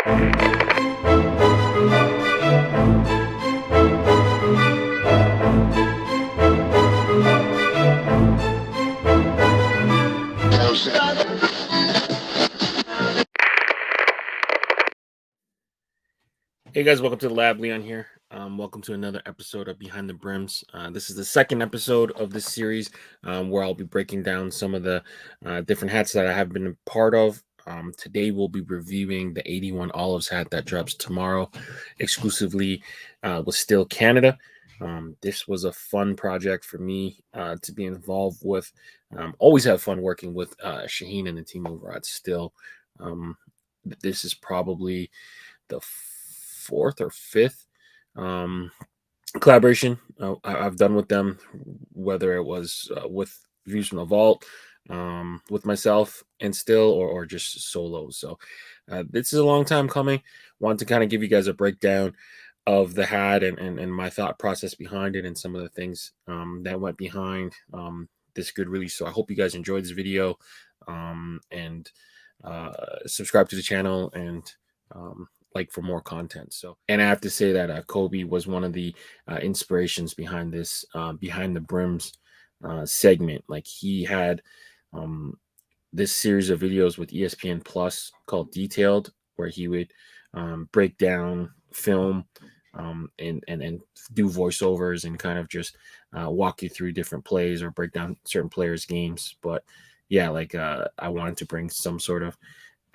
Hey guys, welcome to the lab. Leon here. Welcome to another episode of Behind the Brims. This is the second episode of this series where I'll be breaking down some of the different hats that I have been a part of. Today we'll be reviewing the 81 Olives hat that drops tomorrow exclusively with Styll Canada. This was a fun project for me to be involved with. Always have fun working with Shaheen and the team over at Styll. This is probably the fourth or fifth collaboration I've done with them, whether it was with Views from the Vault, with myself and Styll, or just solo. So this is a long time coming. Want to kind of give you guys a breakdown of the hat and my thought process behind it and some of the things that went behind this good release. So I hope you guys enjoyed this video and subscribe to the channel and like for more content. So, and I have to say that Kobe was one of the inspirations behind this behind the brims segment. Like he had this series of videos with ESPN Plus called Detailed, where he would break down film and do voiceovers and kind of just walk you through different plays or break down certain players' games. But yeah, like I wanted to bring some sort of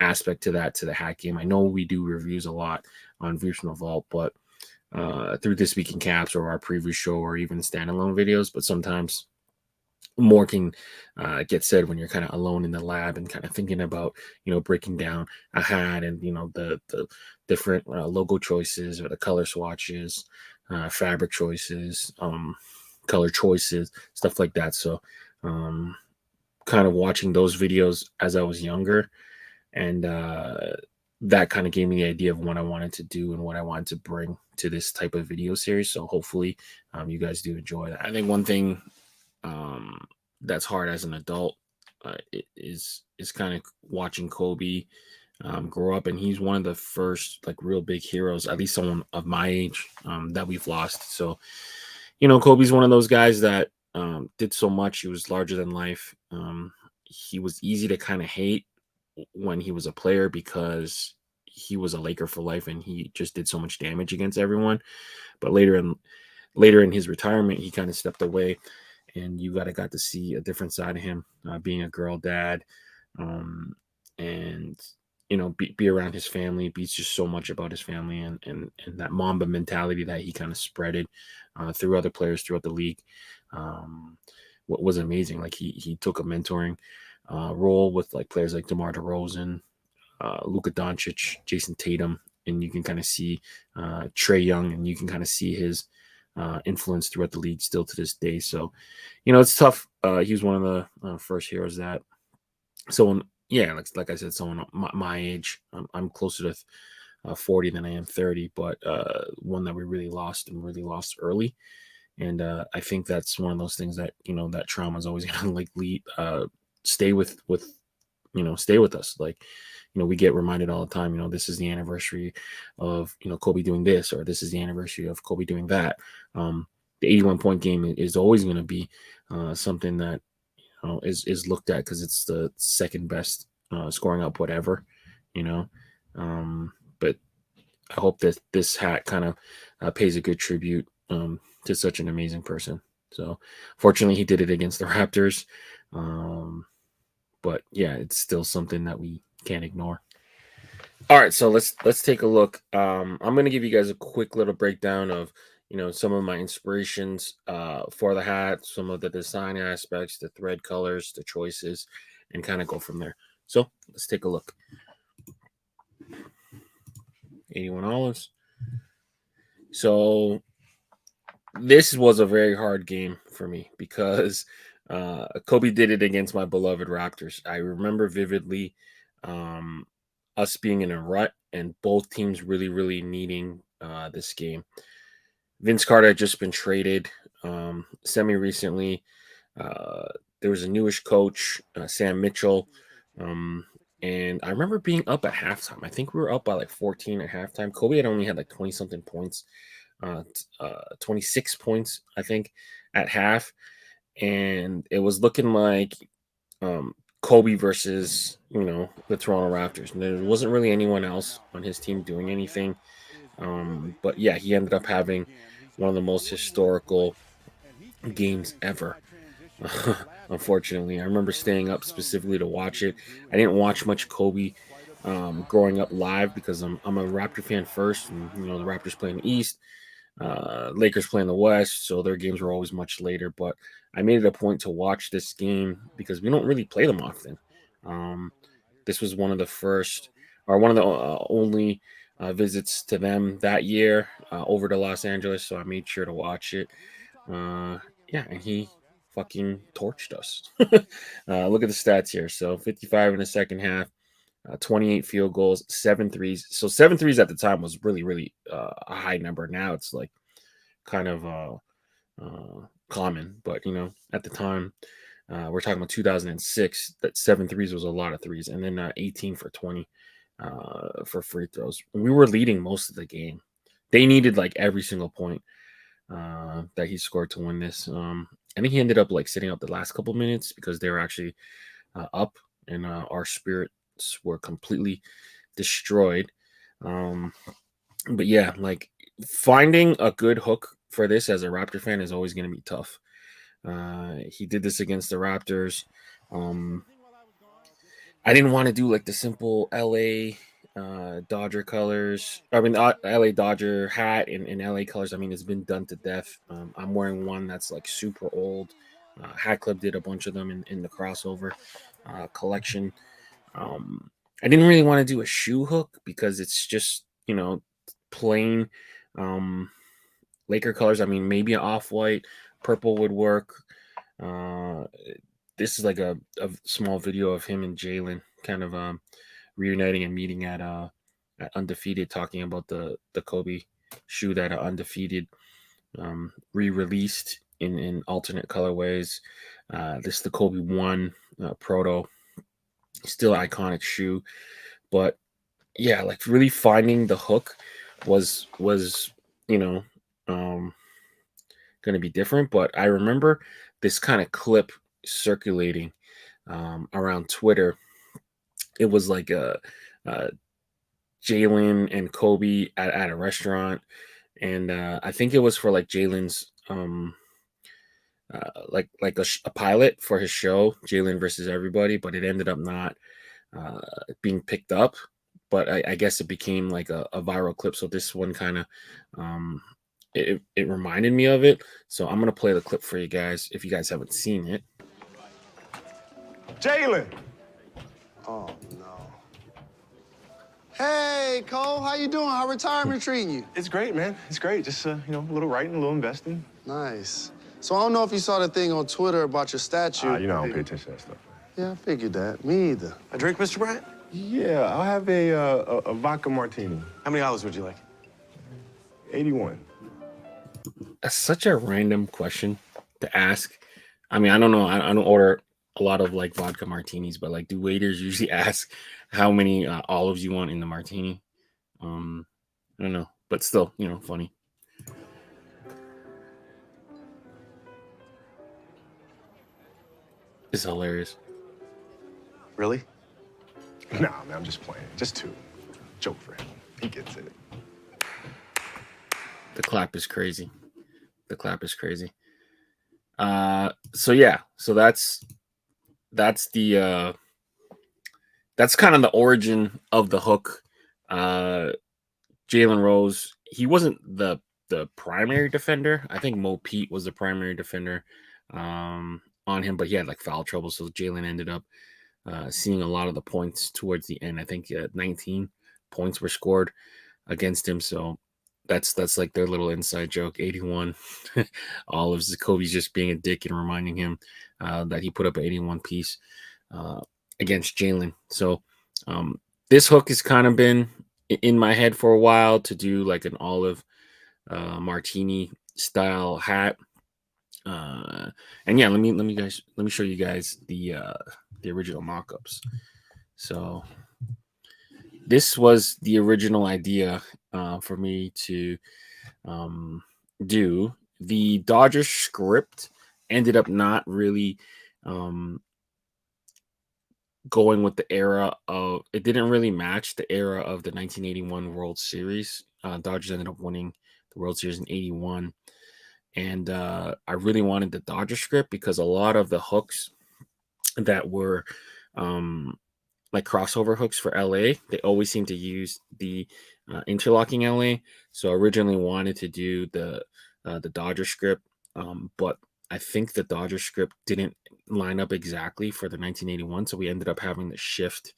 aspect to that, to the hat game. I know we do reviews a lot on Views from the Vault, but through This Week in Caps or our previous show or even standalone videos, but sometimes more can get said when you're kind of alone in the lab and kind of thinking about, breaking down a hat and, the different logo choices or the color swatches, fabric choices, color choices, stuff like that. So kind of watching those videos as I was younger, and that kind of gave me the idea of what I wanted to do and what I wanted to bring to this type of video series. So hopefully you guys do enjoy that. I think one thing that's hard as an adult is kind of watching Kobe grow up, and he's one of the first like real big heroes, at least someone of my age, that we've lost. So Kobe's one of those guys that did so much. He was larger than life. He was easy to kind of hate when he was a player because he was a Laker for life and he just did so much damage against everyone. But later in his retirement, he kind of stepped away, and you got to see a different side of him, being a girl dad, and be around his family. Beats just so much about his family and that Mamba mentality that he kind of spreaded through other players throughout the league. What was amazing, like he took a mentoring role with like players like DeMar DeRozan, Luka Doncic, Jason Tatum, and you can kind of see Trae Young, and you can kind of see his influence throughout the league still to this day. So, it's tough. He was one of the first heroes that someone, yeah, like I said, someone my age. I'm closer to 40 than I am 30, but one that we really lost early. And I think that's one of those things that that trauma is always gonna like stay with stay with us. Like we get reminded all the time, this is the anniversary of Kobe doing this, or this is the anniversary of Kobe doing that. The 81 point game is always going to be something that is looked at because it's the second best scoring output ever. But I hope that this hat kind of pays a good tribute to such an amazing person. So fortunately he did it against the Raptors. But yeah, it's still something that we can't ignore. All right, so let's take a look. I'm going to give you guys a quick little breakdown of some of my inspirations for the hat, some of the design aspects, the thread colors, the choices, and kind of go from there. So let's take a look. 81 Olives. So this was a very hard game for me because Kobe did it against my beloved Raptors. I remember vividly us being in a rut and both teams really, really needing this game. Vince Carter had just been traded semi-recently. There was a newish coach, Sam Mitchell. And I remember being up at halftime. I think we were up by like 14 at halftime. Kobe had only had like 20 something points, 26 points, I think, at half. And it was looking like um, Kobe versus, the Toronto Raptors. And there wasn't really anyone else on his team doing anything. But yeah, he ended up having one of the most historical games ever. Unfortunately, I remember staying up specifically to watch it. I didn't watch much Kobe growing up live because I'm a Raptor fan first, and the Raptors play in the East, Lakers play in the West, so their games were always much later. But I made it a point to watch this game because we don't really play them often. Um, this was one of the first, or one of the only visits to them that year over to Los Angeles, so I made sure to watch it. Uh, yeah, and he fucking torched us. Look at the stats here. So 55 in the second half, 28 field goals, seven threes. So seven threes at the time was really, really a high number. Now it's like kind of common, but at the time, we're talking about 2006. That seven threes was a lot of threes, and then 18 for 20 for free throws. We were leading most of the game. They needed like every single point that he scored to win this. I think he ended up like sitting out the last couple minutes because they were actually up, and our spirits were completely destroyed. Um, but yeah, like finding a good hook for this as a Raptor fan is always going to be tough. He did this against the Raptors. Um, I didn't want to do like the simple LA Dodger colors. I mean, LA Dodger hat in LA colors. I mean, it's been done to death. I'm wearing one that's like super old. Hat Club did a bunch of them in the crossover collection. Um, I didn't really want to do a shoe hook because it's just plain Laker colors. I mean, maybe an off white, purple would work. Uh, this is like a small video of him and Jalen kind of reuniting and meeting at Undefeated, talking about the Kobe shoe that Undefeated re-released in alternate colorways. This is the Kobe One Proto, still iconic shoe, but yeah, like really finding the hook was you know um going to be different. But I remember this kind of clip circulating around Twitter. It was like a Jalen and Kobe at a restaurant, and I think it was for like Jalen's like a pilot for his show, Jalen versus everybody, but it ended up not uh, being picked up. But I guess it became like a viral clip. So this one kind of it reminded me of it. So I'm gonna play the clip for you guys if you guys haven't seen it. Jalen. Oh, no. Hey, Cole, how you doing? How retirement treating you? It's great, man. It's great. Just, a little writing, a little investing. Nice. So I don't know if you saw the thing on Twitter about your statue. I don't pay attention to that stuff. Yeah, I figured that. Me either. A drink, Mr. Bryant? Yeah, I'll have a vodka martini. How many olives would you like? 81. That's such a random question to ask. I mean, I don't know. I don't order a lot of like vodka martinis, but like, do waiters usually ask how many olives you want in the martini? I don't know, but still, funny. It's hilarious. Really? Nah, man, I'm just playing. Just two. Joke for him. He gets it. The clap is crazy. The clap is crazy. So yeah, so that's the that's kind of the origin of the hook. Jalen Rose, he wasn't the primary defender. I think Mo Pete was the primary defender on him, but he had like foul trouble, so Jalen ended up seeing a lot of the points towards the end. I think 19 points were scored against him, so that's like their little inside joke. 81 olives. Kobe's just being a dick and reminding him that he put up an 81 piece against Jalen. So this hook has kind of been in my head for a while to do like an olive martini style hat. And yeah, let me show you guys the original mock-ups. So this was the original idea for me to do. The Dodgers script ended up not really going with the era of it didn't really match the era of the 1981 World Series. Dodgers ended up winning the World Series in 81. And I really wanted the Dodger script because a lot of the hooks that were like crossover hooks for LA, they always seem to use the interlocking LA. So I originally wanted to do the Dodger script, but I think the Dodger script didn't line up exactly for the 1981, so we ended up having to shift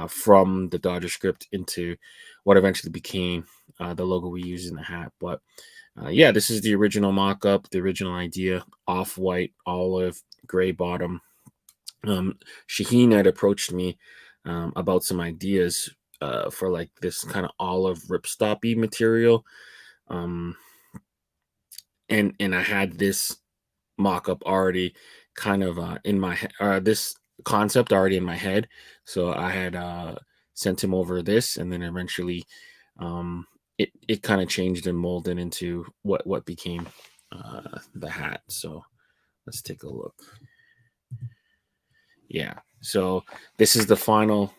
from the Dodger script into what eventually became the logo we use in the hat. But yeah, this is the original mock-up, the original idea: off-white, olive, gray bottom. Shaheen had approached me about some ideas for like this kind of olive ripstop-y material, um, and I had this mock-up already kind of in my head, this concept already in my head. So I had sent him over this, and then eventually it kind of changed and molded into what became the hat. So let's take a look. Yeah, so this is the final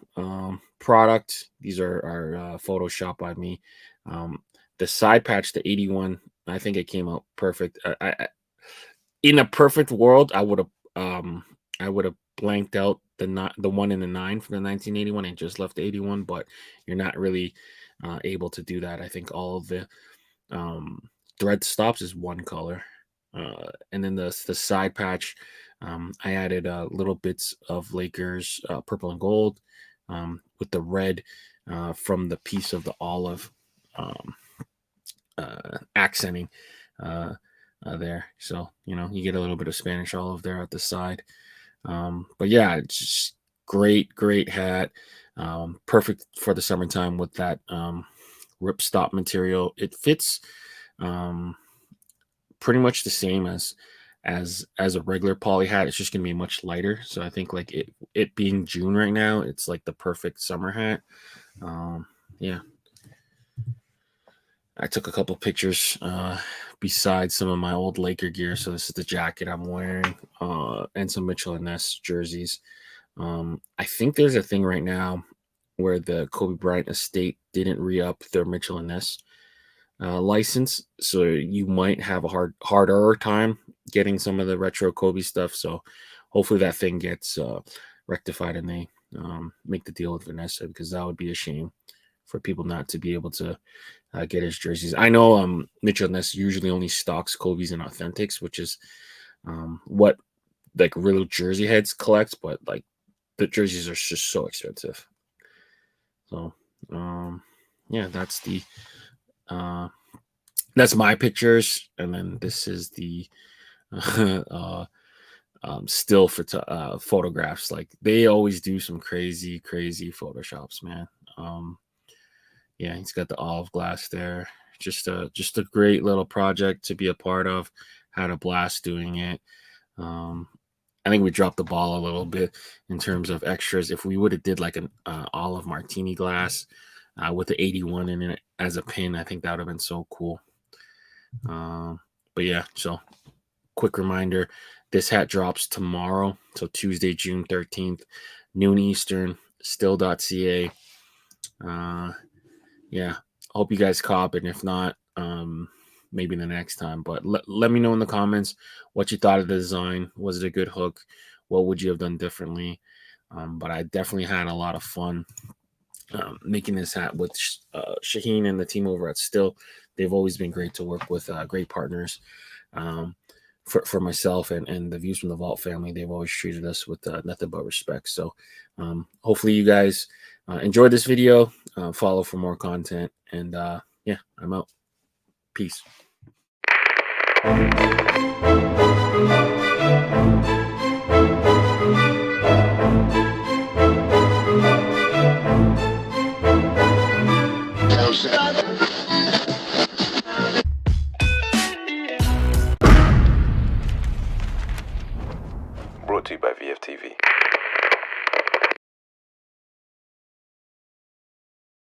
product. These are Photoshop by me. The side patch, the 81, I think it came out perfect. In a perfect world, I would have blanked out the one in the 9 from the 1981 and just left the 81, but you're not really able to do that. I think all of the thread stops is one color, and then the side patch, I added little bits of Lakers purple and gold with the red from the piece of the olive accenting there. So, you know, you get a little bit of Spanish olive there at the side. But yeah, it's just great hat. Perfect for the summertime with that ripstop material. It fits pretty much the same as a regular poly hat. It's just gonna be much lighter. So I think like it being June right now, it's like the perfect summer hat. Yeah. I took a couple pictures besides some of my old Laker gear. So this is the jacket I'm wearing and some Mitchell and Ness jerseys. I think there's a thing right now where the Kobe Bryant estate didn't re-up their Mitchell and Ness license, so you might have a harder time getting some of the retro Kobe stuff. So hopefully that thing gets rectified and they make the deal with Vanessa, because that would be a shame for people not to be able to get his jerseys. I know Mitchell Ness usually only stocks Kobe's and authentics, which is what like real jersey heads collect, but like the jerseys are just so expensive. So yeah, that's my pictures, and then this is the still for photographs. Like they always do some crazy photoshops, man. Yeah, he's got the olive glass there. Just a great little project to be a part of. Had a blast doing it. I think we dropped the ball a little bit in terms of extras. If we would have did like an olive martini glass with the 81 in it as a pin, I think that would have been so cool. But yeah, so quick reminder, this hat drops tomorrow, so Tuesday, June 13th, noon Eastern, still.ca. Yeah, hope you guys cop it. If not, maybe the next time. But let me know in the comments what you thought of the design. Was it a good hook? What would you have done differently? But I definitely had a lot of fun making this hat with Shaheen and the team over at Styll. They've always been great to work with, great partners. For myself and the Views from the Vault family, they've always treated us with nothing but respect. So hopefully you guys enjoyed this video. Follow for more content, and yeah, I'm out. Peace.